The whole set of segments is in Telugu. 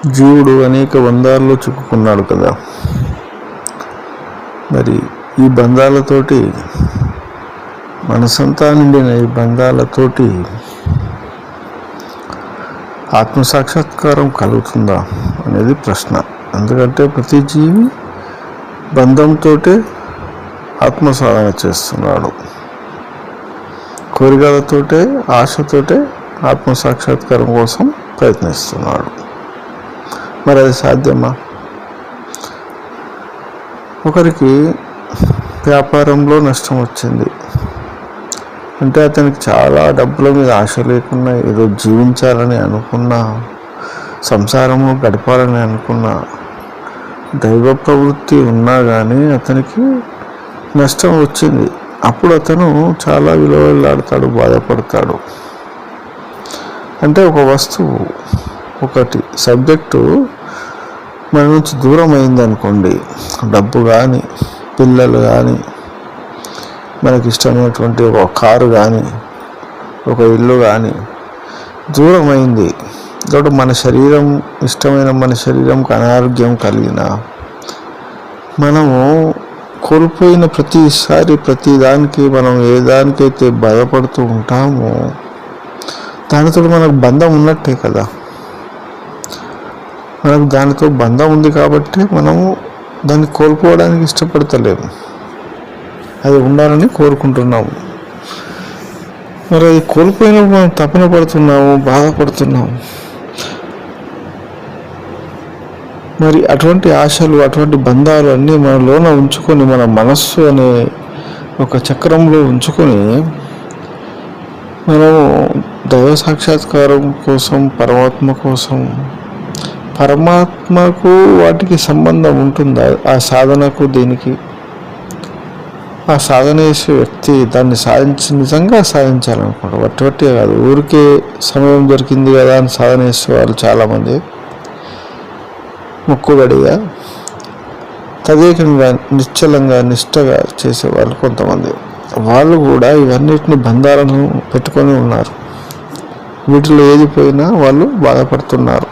జీవుడు అనేక బంధాల్లో చిక్కుకున్నాడు కదా. మరి ఈ బంధాలతోటి మనసంతా నిండిన ఈ బంధాలతోటి ఆత్మసాక్షాత్కారం కలుగుతుందా అనేది ప్రశ్న. ఎందుకంటే ప్రతి జీవి బంధంతో ఆత్మసాధన చేస్తున్నాడు, కోరికలతోటే ఆశతోటే ఆత్మసాక్షాత్కారం కోసం ప్రయత్నిస్తున్నాడు. మరి అది సాధ్యమా? ఒకరికి వ్యాపారంలో నష్టం వచ్చింది అంటే అతనికి చాలా డబ్బుల మీద ఆశ లేకున్నా, ఏదో జీవించాలని అనుకున్నా, సంసారము గడపాలని అనుకున్నా, దైవ ప్రవృత్తి ఉన్నా కానీ అతనికి నష్టం వచ్చింది. అప్పుడు అతను చాలా విలువలాడతాడు, బాధపడతాడు. అంటే ఒక వస్తువు, ఒకటి సబ్జెక్టు మన నుంచి దూరం అయింది అనుకోండి, డబ్బు కానీ, పిల్లలు కానీ, మనకి ఇష్టమైనటువంటి ఒక కారు కానీ, ఒక ఇల్లు కానీ దూరం అయింది. కాబట్టి మన శరీరం, ఇష్టమైన మన శరీరంకి అనారోగ్యం కలిగిన, మనము కోల్పోయిన ప్రతిసారి ప్రతిదానికి మనం ఏ దానికైతే భయపడుతూ ఉంటామో దానితో మనకు బంధం ఉన్నట్టే కదా. మనకు దానితో బంధం ఉంది కాబట్టి మనము దాన్ని కోల్పోవడానికి ఇష్టపడతలేము, అది ఉండాలని కోరుకుంటున్నాము. మరి అది కోల్పోయినప్పుడు మనం తపన పడుతున్నాము, బాధపడుతున్నాము. మరి అటువంటి ఆశలు, అటువంటి బంధాలు అన్నీ మనలోన ఉంచుకొని, మన మనస్సు అనే ఒక చక్రంలో ఉంచుకొని మనము దైవ సాక్షాత్కారం కోసం, పరమాత్మ కోసం, పరమాత్మకు వాటికి సంబంధం ఉంటుందా? ఆ సాధనకు, దీనికి ఆ సాధన చేసే వ్యక్తి దాన్ని నిజంగా సాధించాలనుకుంటారు. వట్టి కాదు, ఊరికే సమయం దొరికింది కదా అని సాధన చేసే వాళ్ళు చాలామంది, మొక్కుబడిగా తదేకంగా నిశ్చలంగా నిష్టగా చేసేవాళ్ళు కొంతమంది. వాళ్ళు కూడా ఇవన్నిటిని బంధాలను పెట్టుకొని ఉన్నారు. వీటిలో ఏది పోయినా వాళ్ళు బాధపడుతున్నారు.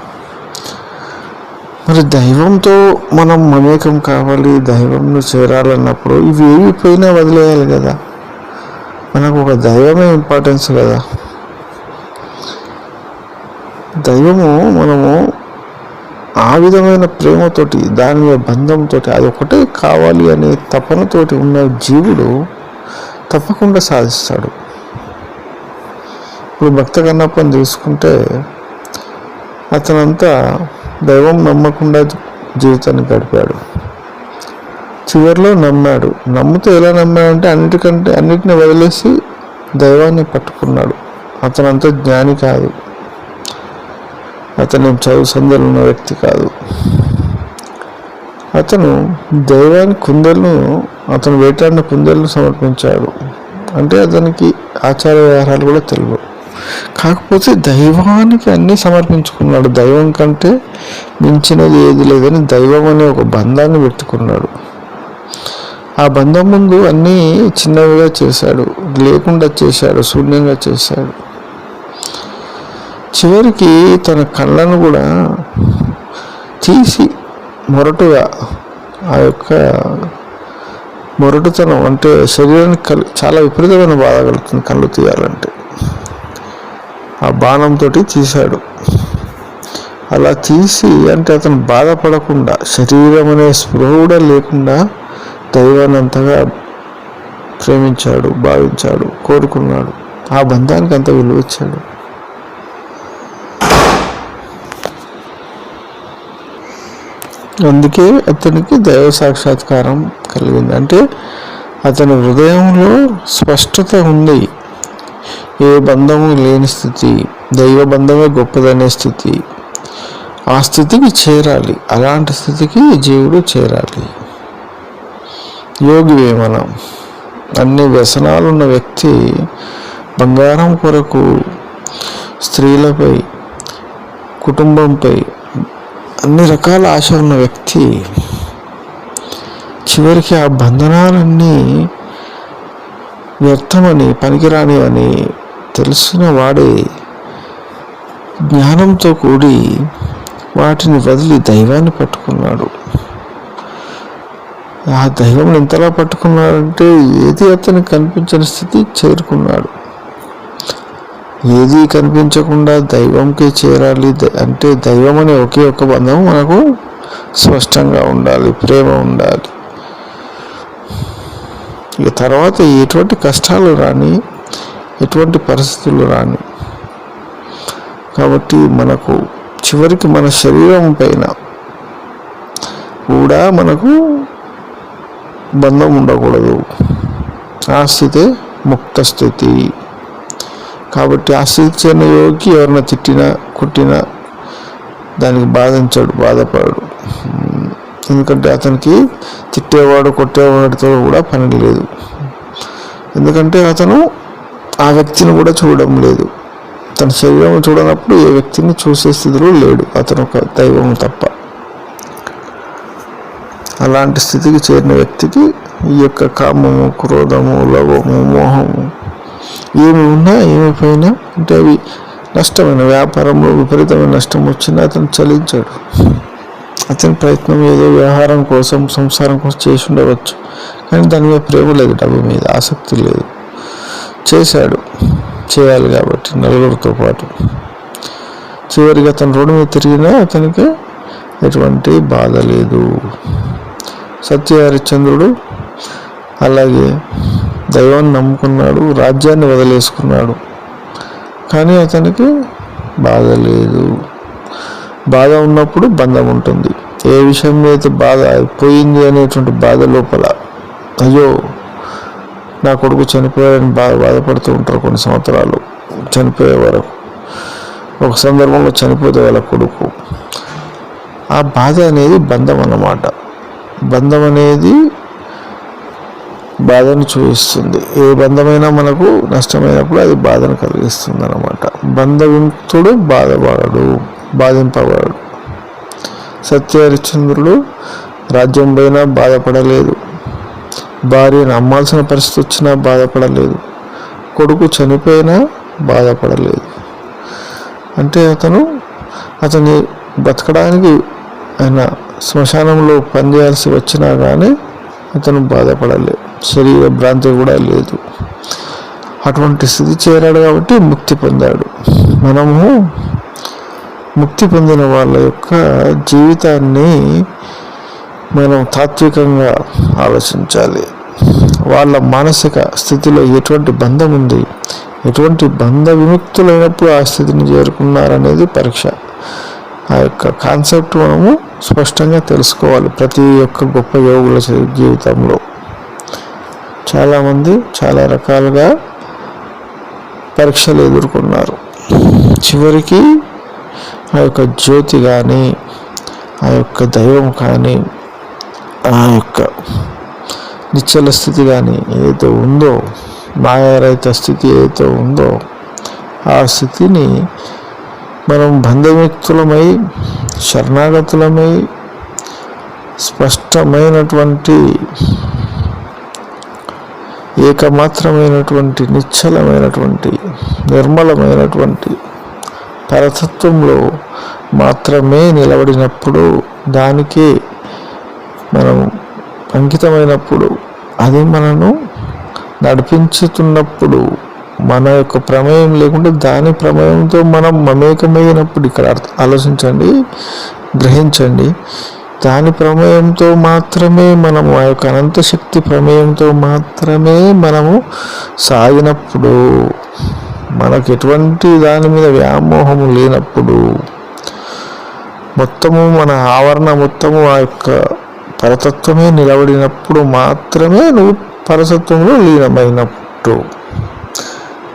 మరి దైవంతో మనం మమేకం కావాలి, దైవంను చేరాలన్నప్పుడు ఇవి ఏవి పోయినా వదిలేయాలి కదా. మనకు ఒక దైవమే ఇంపార్టెన్స్ కదా. దైవము మనము ఆ విధమైన ప్రేమతోటి, దాని మీద బంధంతో, అది ఒకటే కావాలి అనే తపనతోటి ఉన్న జీవుడు తప్పకుండా సాధిస్తాడు. ఇప్పుడు భక్త కన్నప్పని తీసుకుంటే అతనంతా దైవం నమ్మకుండా జీవితాన్ని గడిపాడు. చివరిలో నమ్మాడు. నమ్ముతూ ఎలా నమ్మాడంటే అన్నిటిని వదిలేసి దైవాన్ని పట్టుకున్నాడు. అతనంత జ్ఞాని కాదు, అతను చదువు సంధ్యలు ఉన్న వ్యక్తి కాదు. అతను దైవానికి కుందేలను, అతను వేటాడిన కుందేలను సమర్పించాడు. అంటే అతనికి ఆచార వ్యవహారాలు కూడా తెలియవు. కాకపోతే దైవానికి అన్నీ సమర్పించుకున్నాడు. దైవం కంటే మించినది ఏది లేదని దైవం అనే ఒక బంధాన్ని పెట్టుకున్నాడు. ఆ బంధం ముందు అన్నీ చిన్నవిగా చేశాడు, లేకుండా చేశాడు, శూన్యంగా చేశాడు. చివరికి తన కళ్ళను కూడా తీసి మొరటుగా, ఆ యొక్క మొరటుతనం అంటే శరీరానికి చాలా విపరీతమైన బాధ కలుగుతుంది కళ్ళు తీయాలంటే, ఆ బాణంతో తీశాడు. అలా తీసి అంటే అతను బాధపడకుండా, శరీరం అనే స్పృహ కూడా లేకుండా దైవాన్ని అంతగా ప్రేమించాడు, భావించాడు, కోరుకున్నాడు. ఆ బంధానికి అంత విలువ ఇచ్చాడు. అందుకే అతనికి దైవ సాక్షాత్కారం కలిగింది. అంటే అతని హృదయంలో స్పష్టత ఉంది. ఏ బంధము లేని స్థితి, దైవ బంధమే గొప్పదనే స్థితి, ఆ స్థితికి చేరాలి. అలాంటి స్థితికి జీవుడు చేరాలి. యోగివే మనం. అన్ని వ్యసనాలున్న వ్యక్తి బంగారం కొరకు, స్త్రీలపై, కుటుంబంపై అన్ని రకాల ఆశ ఉన్న వ్యక్తి చివరికి ఆ బంధనాలన్నీ వ్యర్థమని, పనికిరానివని తెలిసిన వాడే జ్ఞానంతో కూడి వాటిని వదిలి దైవాన్ని పట్టుకున్నాడు. ఆ దైవం ఎంతలా పట్టుకున్నాడంటే ఏది అతనికి కనిపించని స్థితి చేరుకున్నాడు. ఏది కనిపించకుండా దైవంకే చేరాలి అంటే దైవం అనే ఒకే ఒక బంధం మనకు స్పష్టంగా ఉండాలి, ప్రేమ ఉండాలి. ఇక తర్వాత ఎటువంటి కష్టాలు రాని, ఎటువంటి పరిస్థితులు రాని. కాబట్టి మనకు చివరికి మన శరీరం పైన కూడా మనకు బంధం ఉండకూడదు. ఆ స్థితే ముక్త స్థితి. కాబట్టి ఆ స్థితి చెందిన యోగికి ఎవరైనా తిట్టినా కొట్టినా దానికి బాధపడడు. ఎందుకంటే అతనికి తిట్టేవాడు కొట్టేవాడితో కూడా పని లేదు. ఎందుకంటే అతను ఆ వ్యక్తిని కూడా చూడడం లేదు. తన శరీరం చూడనప్పుడు ఏ వ్యక్తిని చూసే స్థితిలో లేడు, అతను ఒక దైవం తప్ప. అలాంటి స్థితికి చేరిన వ్యక్తికి ఈ యొక్క కామము, క్రోధము, లోభము, మోహము ఏమి ఉన్నా ఏమి పోయినా అంటే అవి నష్టమైన వ్యాపారంలో విపరీతమైన నష్టం వచ్చినా అతను చలించాడు. అతని ప్రయత్నం ఏదో వ్యవహారం కోసం, సంసారం కోసం చేసి ఉండవచ్చు, కానీ దాని మీద ప్రేమ లేదు, డబ్బు మీద ఆసక్తి లేదు. చేశాడు, చేయాలి కాబట్టి నలుగురితో పాటు. చివరికి అతను రోడ్డు మీద తిరిగినా అతనికి ఎటువంటి బాధ లేదు. సత్య హరిశ్చంద్రుడు అలాగే దైవాన్ని నమ్ముకున్నాడు, రాజ్యాన్ని వదిలేసుకున్నాడు, కానీ అతనికి బాధ లేదు. బాధ ఉన్నప్పుడు బంధం ఉంటుంది. ఏ విషయం మీద బాధ అయిపోయింది అనేటువంటి బాధ లోపల, అయ్యో నా కొడుకు చనిపోయాడని బాధపడుతూ ఉంటారు కొన్ని సంవత్సరాలు, చనిపోయే వరకు. ఒక సందర్భంలో చనిపోతే వాళ్ళ కొడుకు, ఆ బాధ అనేది బంధం అన్నమాట. బంధం అనేది బాధను చూపిస్తుంది. ఏ బంధమైనా మనకు నష్టమైనప్పుడు అది బాధను కలిగిస్తుంది అన్నమాట. బంధ విముక్తుడు బాధపడడు, బాధింపబడడు. సత్య హరిశ్చంద్రుడు రాజ్యం పైన బాధపడలేదు, భార్యను అమ్మాల్సిన పరిస్థితి వచ్చినా బాధపడలేదు, కొడుకు చనిపోయినా బాధపడలేదు. అంటే అతని బతకడానికి ఆయన శ్మశానంలో పనిచేయాల్సి వచ్చినా కానీ అతను బాధపడలేదు, శరీర భ్రాంతి కూడా లేదు. అటువంటి స్థితి చేరాడు కాబట్టి ముక్తి పొందాడు. మనము ముక్తి పొందిన వాళ్ళ యొక్క జీవితాన్ని మనం తాత్వికంగా ఆలోచించాలి. వాళ్ళ మానసిక స్థితిలో ఎటువంటి బంధం ఉంది, ఎటువంటి బంధ విముక్తులైనప్పుడు ఆ స్థితిని చేరుకున్నారనేది పరీక్ష. ఆ యొక్క కాన్సెప్ట్ మనము స్పష్టంగా తెలుసుకోవాలి. ప్రతి ఒక్క గొప్ప యోగుల జీవితంలో చాలామంది చాలా రకాలుగా పరీక్షలు ఎదుర్కొన్నారు. చివరికి ఆ యొక్క జ్యోతి కానీ, ఆ యొక్క దైవం కానీ, ఆ యొక్క నిశ్చల స్థితి కానీ ఏదైతే ఉందో, మాయారహిత స్థితి ఏదైతే ఉందో, ఆ స్థితిని మనం బంధవిముక్తులమై, శరణాగతులమై, స్పష్టమైనటువంటి ఏకమాత్రమైనటువంటి నిశ్చలమైనటువంటి నిర్మలమైనటువంటి పరతత్వంలో మాత్రమే నిలబడినప్పుడు, దానికి మనం అంకితమైనప్పుడు, అది మనను నడిపించుతున్నప్పుడు, మన యొక్క ప్రమేయం లేకుండా దాని ప్రమేయంతో మనం మమేకమైనప్పుడు, ఇక్కడ ఆలోచించండి, గ్రహించండి, దాని ప్రమేయంతో మాత్రమే మనము, ఆ యొక్క అనంత శక్తి ప్రమేయంతో మాత్రమే మనము సాగినప్పుడు, మనకు ఎటువంటి దాని మీద వ్యామోహము లేనప్పుడు, మొత్తము మన ఆవరణ మొత్తము ఆ యొక్క పరతత్వమే నిలబడినప్పుడు మాత్రమే నువ్వు పరతత్వంలో లీనమైనట్టు.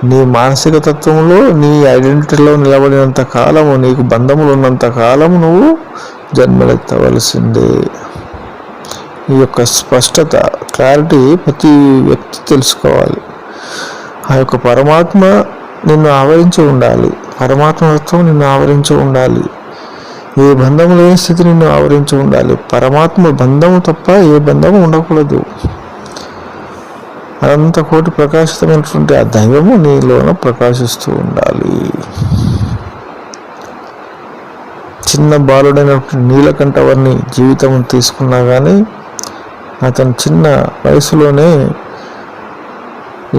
నీ మానసిక తత్వంలో, నీ ఐడెంటిటీలో నిలబడినంత కాలము, నీకు బంధములు ఉన్నంత కాలము నువ్వు జన్మలెత్తవలసిందే. ఈ యొక్క స్పష్టత, క్లారిటీ ప్రతి వ్యక్తి తెలుసుకోవాలి. ఆ యొక్క పరమాత్మ నిన్ను ఆవరించి ఉండాలి, పరమాత్మత్వం నిన్ను ఆవరించి ఉండాలి, ఏ బంధము లేని స్థితి నిన్ను ఆవరించి ఉండాలి. పరమాత్మ బంధము తప్ప ఏ బంధము ఉండకూడదు. అనంత కోటి ప్రకాశితమైనటువంటి ఆ దైవము నీలోన ప్రకాశిస్తూ ఉండాలి. చిన్న బాలుడైనటువంటి నీలకంఠవర్ణి జీవితం తీసుకున్నా కానీ అతను చిన్న వయసులోనే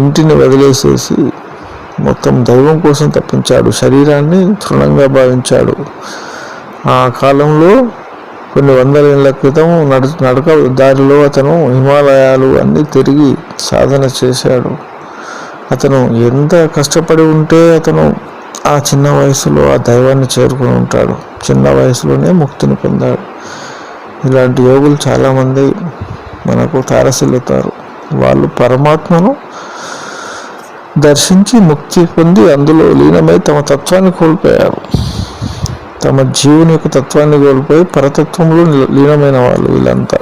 ఇంటిని వదిలేసేసి మొత్తం దైవం కోసం తప్పించాడు. శరీరాన్ని తృణంగా భావించాడు. ఆ కాలంలో కొన్ని వందల ఏళ్ల క్రితం నడక దారిలో అతను హిమాలయాలు అన్నీ తిరిగి సాధన చేశాడు. అతను ఎంత కష్టపడి ఉంటే అతను ఆ చిన్న వయసులో ఆ దైవాన్ని చేరుకుని ఉంటాడు. చిన్న వయసులోనే ముక్తిని పొందాడు. ఇలాంటి యోగులు చాలామంది మనకు తారసిల్లుతారు. వాళ్ళు పరమాత్మను దర్శించి ముక్తి పొంది అందులో లీనమై తమ తత్వాన్ని కోల్పోయారు. తమ జీవుని యొక్క తత్వాన్ని కోల్పోయి పరతత్వంలో లీనమైన వాళ్ళు వీళ్ళంతా.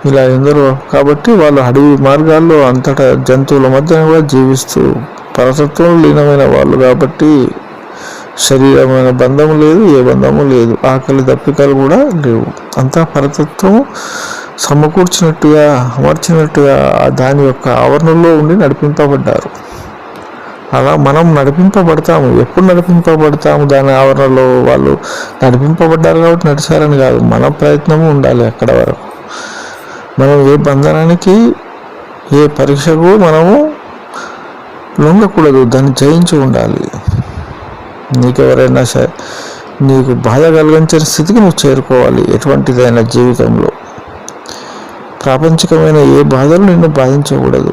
ఇలా ఎందరో కాబట్టి వాళ్ళు అడవి మార్గాల్లో అంతటా జంతువుల మధ్య కూడా జీవిస్తూ పరతత్వంలో లీనమైన వాళ్ళు కాబట్టి శరీరమైన బంధము లేదు, ఏ బంధము లేదు, ఆకలి దప్పికలు కూడా లేవు. అంతా పరతత్వం సమకూర్చినట్టుగా అమర్చినట్టుగా దాని యొక్క ఆవరణలో ఉండి నడిపింపబడ్డారు. అలా మనం నడిపింపబడతాము. ఎప్పుడు నడిపింపబడతాము దాని ఆవరణలో? వాళ్ళు నడిపింపబడ్డారు కాబట్టి నడిచారని కాదు, మన ప్రయత్నము ఉండాలి. అక్కడ వరకు మనం ఏ బంధనానికి ఏ పరీక్షకు మనము లొంగకూడదు, దాన్ని జయించి ఉండాలి. నీకెవరైనా సరే నీకు బాధ కలిగించే స్థితికి నువ్వు చేరుకోవాలి. ఎటువంటిదైనా జీవితంలో ప్రాపంచికమైన ఏ బాధలు నిన్ను బాధించకూడదు.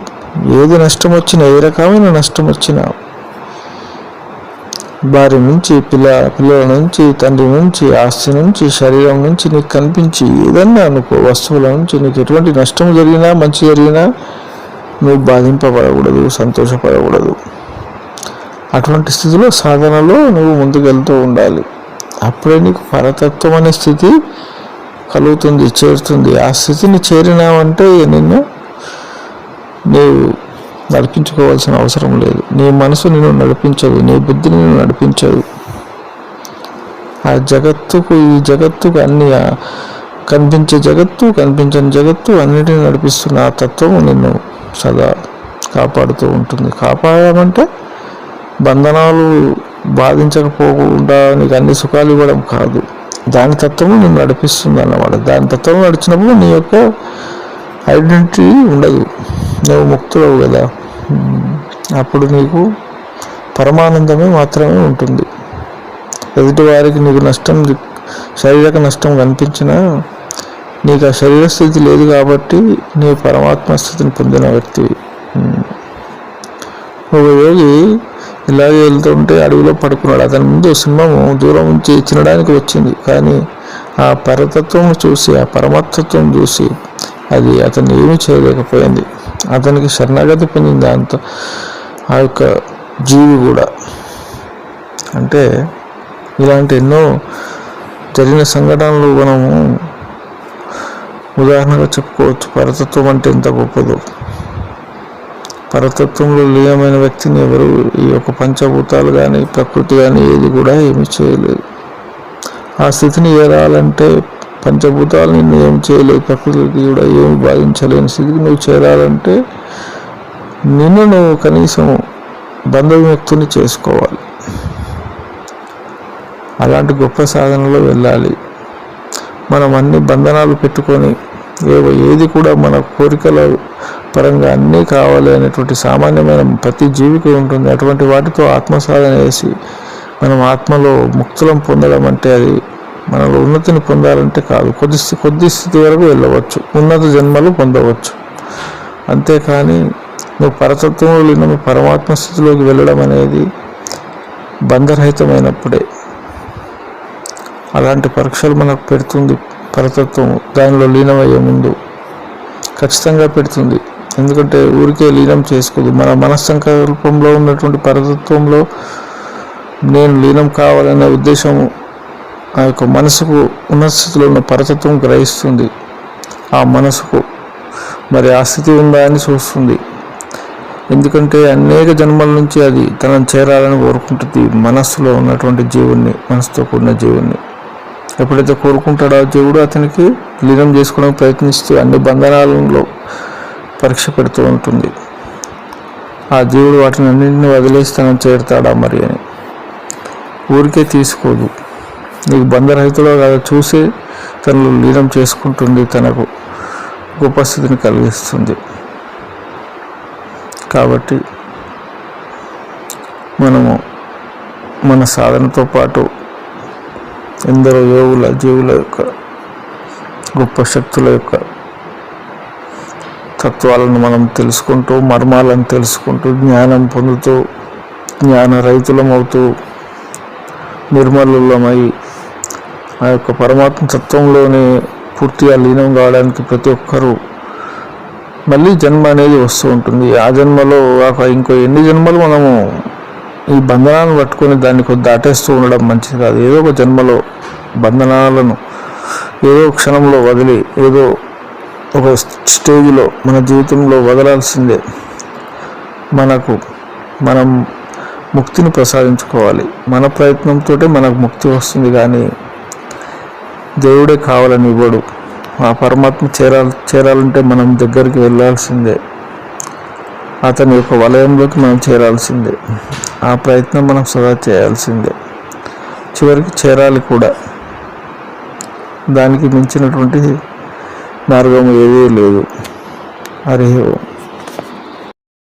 ఏది నష్టం వచ్చినా, ఏ రకమైన నష్టం వచ్చినా, భార్య నుంచి పిల్లల నుంచి, తండ్రి నుంచి, ఆస్తి నుంచి, శరీరం నుంచి నీకు కనిపించి ఏదన్నా అనుకో, వస్తువుల నుంచి నీకు ఎటువంటి నష్టం జరిగినా మంచి జరిగినా నువ్వు బాధింపబడకూడదు, సంతోషపడకూడదు. అటువంటి స్థితిలో సాధనలో నువ్వు ముందుకెళ్తూ ఉండాలి. అప్పుడే నీకు పరతత్వం అనే స్థితి కలుగుతుంది, చేరుతుంది. ఆ స్థితిని చేరినావంటే నీవు నడిపించుకోవాల్సిన అవసరం లేదు. నీ మనసు నిన్ను నడిపించదు, నీ బుద్ధి నిన్ను నడిపించదు. ఆ జగత్తుకు ఈ జగత్తుకు అన్ని కనిపించే జగత్తు, కనిపించని జగత్తు అన్నిటిని నడిపిస్తున్న ఆ తత్వము నిన్ను సదా కాపాడుతూ ఉంటుంది. కాపాడమంటే బంధనాలు బాధించకపోకుండా నీకు అన్ని సుఖాలు ఇవ్వడం కాదు, దాని తత్వము నిన్ను నడిపిస్తుంది అన్నమాట. దాని తత్వం నడిచినప్పుడు నీ యొక్క ఐడెంటిటీ ఉండదు, నువ్వు ముక్తుడవు కదా. అప్పుడు నీకు పరమానందమే మాత్రమే ఉంటుంది. ఎదుటి వారికి నీకు నష్టం, శారీరక నష్టం కనిపించినా నీకు ఆ శరీర స్థితి లేదు కాబట్టి నీ పరమాత్మ స్థితిని పొందిన వ్యక్తివి. ఒక యోగి ఇలాగే వెళ్తుంటే అడవిలో పడుకున్నాడు. అతని ముందు సింహము దూరం నుంచి తినడానికి వచ్చింది. కానీ ఆ పరతత్వం చూసి, ఆ పరమతత్వం చూసి అది అతన్ని ఏమీ చేయలేకపోయింది. అతనికి శరణాగతి పొందింది అంత ఆ యొక్క జీవి కూడా. అంటే ఇలాంటి ఎన్నో జరిగిన సంఘటనలు మనము ఉదాహరణగా చెప్పుకోవచ్చు. పరతత్వం అంటే ఎంత గొప్పదో. పరతత్వంలో లీనమైన వ్యక్తిని ఎవరు ఈ యొక్క పంచభూతాలు కానీ ప్రకృతి కానీ ఏది కూడా ఏమి చేయలేదు. ఆ స్థితిని ఏరాలంటే పంచభూతాలు నిన్ను ఏమి చేయలేదు, ప్రకృతికి కూడా ఏమి బాధించలేని స్థితికి నువ్వు చేరాలంటే నిన్ను నువ్వు కనీసం బంధవిముక్తుని చేసుకోవాలి. అలాంటి గొప్ప సాధనలో వెళ్ళాలి. మనం అన్ని బంధనాలు పెట్టుకొని ఏది కూడా మన కోరికల పరంగా అన్నీ కావాలి అనేటువంటి సామాన్యమైన ప్రతి జీవికి ఉంటుంది. అటువంటి వాటితో ఆత్మసాధన చేసి మనం ఆత్మలో ముక్తులం పొందడం అంటే అది మనలో ఉన్నతిని పొందాలంటే కాదు. కొద్ది స్థితి వరకు వెళ్ళవచ్చు, ఉన్నత జన్మలు పొందవచ్చు. అంతేకాని నువ్వు పరతత్వంలో లీనము పరమాత్మ స్థితిలోకి వెళ్ళడం అనేది బంధరహితమైనప్పుడే. అలాంటి పరీక్షలు మనకు పెడుతుంది పరతత్వము. దానిలో లీనమయ్యే ముందు ఖచ్చితంగా పెడుతుంది. ఎందుకంటే ఊరికే లీనం చేసుకోదు. మన మనస్సంకల్పంలో ఉన్నటువంటి పరతత్వంలో నేను లీనం కావాలనే ఉద్దేశము ఆ యొక్క మనసుకు ఉన్నత స్థితిలో ఉన్న పరతత్వం గ్రహిస్తుంది. ఆ మనసుకు మరి ఆ స్థితి ఉందా అని చూస్తుంది. ఎందుకంటే అనేక జన్మల నుంచి అది తనను చేరాలని కోరుకుంటుంది. మనస్సులో ఉన్నటువంటి జీవుణ్ణి, మనసుతో కూడిన జీవుణ్ణి ఎప్పుడైతే కోరుకుంటాడో ఆ జీవుడు అతనికి లీనం చేసుకోవడానికి ప్రయత్నిస్తూ అన్ని బంధనాలలో పరీక్ష పెడుతూ ఉంటుంది. ఆ జీవుడు వాటిని అన్నింటినీ వదిలేసి తనను చేరుతాడా మరి అని ఊరికే తీసుకోదు. నీకు బంధరహితులో కాదు చూసి తనలో లీనం చేసుకుంటుంది, తనకు గొప్ప స్థితిని కలిగిస్తుంది. కాబట్టి మనము మన సాధనతో పాటు ఎందరో యోగుల జీవుల యొక్క గొప్ప శక్తుల యొక్క తత్వాలను మనం తెలుసుకుంటూ, మర్మాలను తెలుసుకుంటూ, జ్ఞానం పొందుతూ, జ్ఞాన రహితులమవుతూ, నిర్మలులమై ఆ యొక్క పరమాత్మ తత్వంలోనే పూర్తిగా లీనం కావడానికి ప్రతి ఒక్కరూ మళ్ళీ జన్మ అనేది వస్తూ ఉంటుంది. ఆ జన్మలో ఇంకో ఎన్ని జన్మలు మనము ఈ బంధనాలను పట్టుకొని దాన్ని కొద్ది దాటేస్తూ ఉండడం మంచిది కాదు. ఏదో ఒక జన్మలో బంధనాలను ఏదో క్షణంలో వదిలి ఏదో ఒక స్టేజ్లో మన జీవితంలో వదలాల్సిందే. మనం ముక్తిని ప్రసాదించుకోవాలి. మన ప్రయత్నంతో మనకు ముక్తి వస్తుంది, కానీ దేవుడే కావాలని ఇవ్వడు. ఆ పరమాత్మ చేరాలంటే మనం దగ్గరికి వెళ్ళాల్సిందే, అతని యొక్క వలయంలోకి మనం చేరాల్సిందే. ఆ ప్రయత్నం మనం సదా చేయాల్సిందే, చివరికి చేరాలి కూడా. దానికి మించినటువంటి మార్గం ఏదీ లేదు. హరి ఓం.